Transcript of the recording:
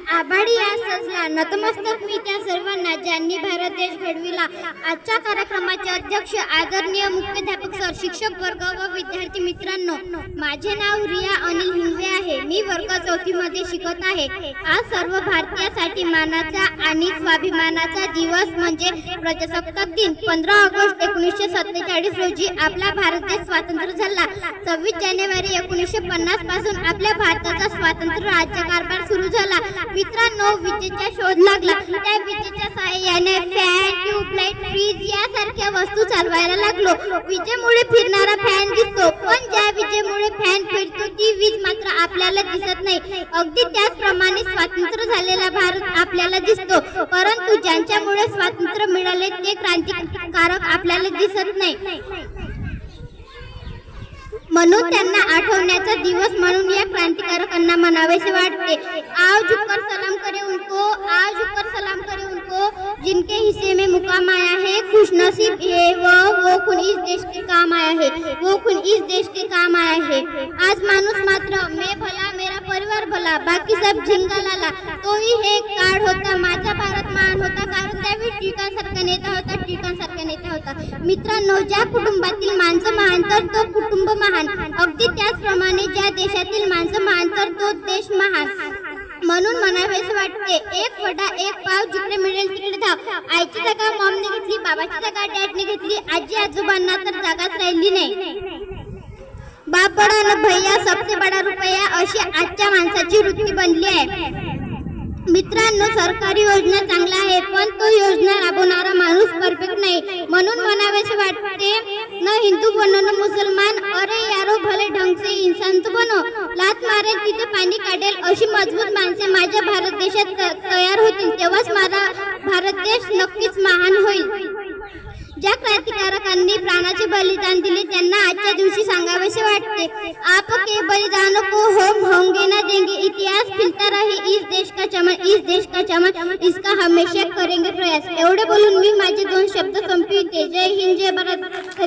आभाडी या सजला नतमस्तक मी त्या सर्वांना ज्यांनी भारत देश घडविला। आजच्या कार्यक्रमाचे अध्यक्ष आदरणीय मुख्याध्यापक सर, शिक्षक वर्ग व विद्यार्थी मित्रांनो, माझे नाव रिया अनिल हिंगवे आहे। मी वर्ग 4थी मध्ये शिकत आहे। आज सर्व भारतीयांसाठी मानाचा आणि स्वाभिमानाचा दिवस म्हणजे प्रजासत्ताक दिन। 15 ऑगस्ट 1947 रोजी आपला भारत देश स्वतंत्र झाला। 26 जानेवारी 1950 पासून आपल्या भारताचा स्वतंत्र राज्यकारभार सुरू झाला। मित्रांनो, विजेचा शोध लागला। त्या विजेच्या सहाय्याने फॅन, ट्यूबलाइट, फ्रीज यासारख्या वस्तू चालवायला लागलो। विजेमुळे फिरणारा फॅन दिसतो, पण ज्या विजेमुळे फॅन फिरतो ती वीज मात्र आपल्याला दिसत नाही। अगदी त्याचप्रमाणे स्वतंत्र झालेला भारत आपल्याला दिसतो, परंतु ज्यांच्यामुळे स्वातंत्र्य मिळाले ते क्रांतिकारक आपल्याला दिसत नाही। म्हणून त्यांना आठवण्याचा दिवस म्हणून या क्रांतिकारकांना मनावेसे वाटते। आओ झुककर सलाम करे उनको, आओ झुककर सलाम करे उनको, जिनके हिस्से में मुकाम आया है। खुशनसीब है वो खून इस देश के काम आया है, वो खून इस देश के काम आया है। आज माणूस मात्र मैं भला मेरा परिवार भला, बाकी सब झिंगालाला। तोही हे काळ होता, माझा भारत महान होता, कारण त्यावेळी टिळकांसारखा नेता होता, टिळकांसारखा नेता होता। मित्रांनो, ज्या कुटुंबातील माणसं महान तर तो कुटुंब महान, अगदी त्याचप्रमाणे ज्या देशातील माणसं महान तर तो देश महान। म्हणून म्हणावेसे वाटते, एक वडा एक पाव, जिकडे मिळेल तिकडे धाव। आईची जागा मॉमने घेतली, बाबाची जागा डॅडने घेतली, आजी आजोबांना तर जागाच राहिली नाही। बाप बडा न भैया सबसे बडा रुपया, अशी आजच्या माणसाची वृत्ती बनली आहे। मित्रांनो, सरकारी योजना चांगला आहे, पण तो योजना राबवणारा माणूस परफेक्ट नाही। म्हणून म्हणावेसे वाटते, न हिंदू बनो न मुसलमान, अरे यारो भले ढंग से इंसान तो बनो। लात मारेल तिथे पाणी काढेल अशी मजबूत माणसे माझ्या भारत देशात तयार होतील, तेव्हाच माझा भारत देश नक्कीच महान होईल। ज्या क्रांतिकारकांनी प्राणाचे बलिदान दिले त्यांना आजच्या दिवशी सांगावेसे वाटते, आपके बलिदानों को हम होंगे ना देंगे। इतिहास खिलता रहे इस देश का चमन, इस देश का चमन, इसका हमेशा करेंगे प्रयास। एवढे बोलून मी माझे 2 शब्द संपविते। जय हिंद, जय भारत।